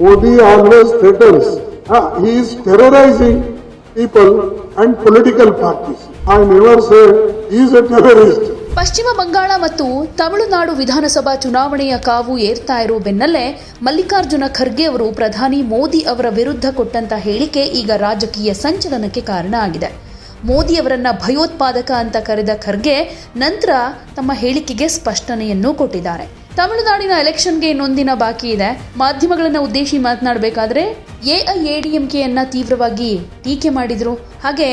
Modi always threatens. He is terrorizing people and political parties. I never say he is a terrorist. ಪಶ್ಚಿಮ ಬಂಗಾಳ ಮತ್ತು ತಮಿಳುನಾಡು ವಿಧಾನಸಭಾ ಚುನಾವಣೆಯ ಕಾವು ಏರ್ತಾ ಇರೋ ಬೆನ್ನಲ್ಲೇ ಮಲ್ಲಿಕಾರ್ಜುನ ಖರ್ಗೆ ಅವರು ಪ್ರಧಾನಿ ಮೋದಿ ಅವರ ವಿರುದ್ಧ ಕೊಟ್ಟಂತ ಹೇಳಿಕೆ ಈಗ ರಾಜಕೀಯ ಸಂಚಲನಕ್ಕೆ ಕಾರಣ ಆಗಿದೆ. ಮೋದಿ ಅವರನ್ನ ಭಯೋತ್ಪಾದಕ ಅಂತ ಕರೆದ ಖರ್ಗೆ ನಂತರ ತಮ್ಮ ಹೇಳಿಕೆಗೆ ಸ್ಪಷ್ಟನೆಯನ್ನೂ ಕೊಟ್ಟಿದ್ದಾರೆ. ತಮಿಳುನಾಡಿನ ಎಲೆಕ್ಷನ್ಗೆ ಇನ್ನೊಂದಿನ ಬಾಕಿ ಇದೆ. ಮಾಧ್ಯಮಗಳನ್ನು ಉದ್ದೇಶಿ ಮಾತನಾಡಬೇಕಾದ್ರೆ ಎಐಎಡಿಎಂಕೆಯನ್ನ ತೀವ್ರವಾಗಿ ಟೀಕೆ ಮಾಡಿದ್ರು. ಹಾಗೆ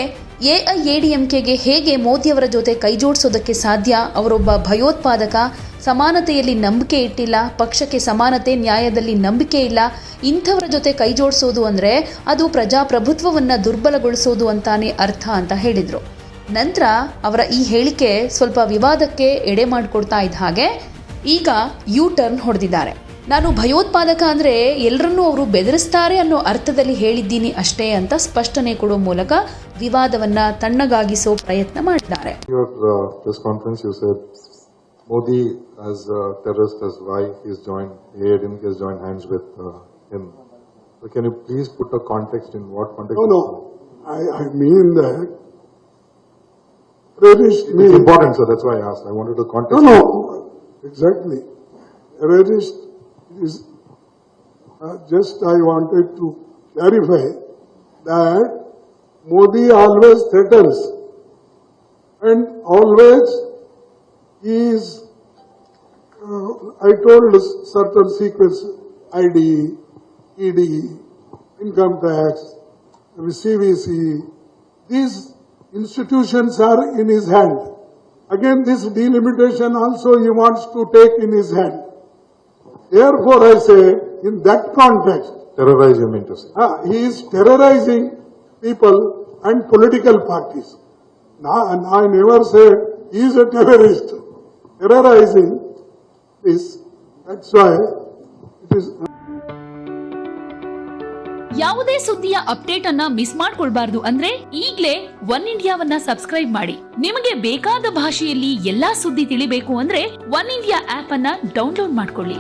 ಎಐಎಡಿಎಂಕೆಗೆ ಹೇಗೆ ಮೋದಿಯವರ ಜೊತೆ ಕೈ ಜೋಡಿಸೋದಕ್ಕೆ ಸಾಧ್ಯ, ಅವರೊಬ್ಬ ಭಯೋತ್ಪಾದಕ, ಸಮಾನತೆಯಲ್ಲಿ ನಂಬಿಕೆ ಇಟ್ಟಿಲ್ಲ, ಪಕ್ಷಕ್ಕೆ ಸಮಾನತೆ ನ್ಯಾಯದಲ್ಲಿ ನಂಬಿಕೆ ಇಲ್ಲ, ಇಂಥವರ ಜೊತೆ ಕೈ ಜೋಡಿಸೋದು ಅಂದರೆ ಅದು ಪ್ರಜಾಪ್ರಭುತ್ವವನ್ನು ದುರ್ಬಲಗೊಳಿಸೋದು ಅಂತಾನೆ ಅರ್ಥ ಅಂತ ಹೇಳಿದರು. ನಂತರ ಅವರ ಈ ಹೇಳಿಕೆ ಸ್ವಲ್ಪ ವಿವಾದಕ್ಕೆ ಎಡೆ ಮಾಡಿಕೊಡ್ತಾ ಇದ್ದ ಹಾಗೆ ಈಗ ಯೂ ಟರ್ನ್ ಹೊಡೆದಿದ್ದಾರೆ. ನಾನು ಭಯೋತ್ಪಾದಕ ಅಂದರೆ ಎಲ್ಲರನ್ನೂ ಅವರು ಬೆದರಿಸ್ತಾರೆ ಅನ್ನೋ ಅರ್ಥದಲ್ಲಿ ಹೇಳಿದ್ದೀನಿ ಅಷ್ಟೇ ಅಂತ ಸ್ಪಷ್ಟನೆ ಕೊಡೋ ಮೂಲಕ ವಿವಾದವನ್ನ ತಣ್ಣಗಾಗಿಸೋ ಪ್ರಯತ್ನ ಮಾಡಿದ್ದಾರೆ. Modi as a terrorist, as why he's joined, AIDMK has joined hands with him. So can you please put a context in what context? No. I mean that terrorist means... It's important, sir. That's why I asked. I wanted the context. No. Exactly. Terrorist is... just I wanted to clarify that Modi always threatens and always is, I told certain sequence, ID, ED, income tax, CVC, these institutions are in his hand. Again, this delimitation also he wants to take in his hand. Therefore, I say, in that context, Terrorize, you mean to say? he is terrorizing people and political parties. I never said he is a terrorist. Terrorizing is, that's why it is. ಯಾವುದೇ ಸುದ್ದಿಯ update ಅನ್ನ miss ಮಾಡ್ಕೊಳ್ಬಾರ್ದು ಅಂದ್ರೆ ಈಗ್ಲೇ one ಇಂಡಿಯಾವನ್ನ subscribe ಮಾಡಿ. ನಿಮಗೆ ಬೇಕಾದ ಭಾಷೆಯಲ್ಲಿ ಎಲ್ಲಾ ಸುದ್ದಿ ತಿಳಿಬೇಕು ಅಂದ್ರೆ ಒನ್ ಇಂಡಿಯಾ ಆಪ್ ಅನ್ನ ಡೌನ್ಲೋಡ್ ಮಾಡ್ಕೊಳ್ಳಿ.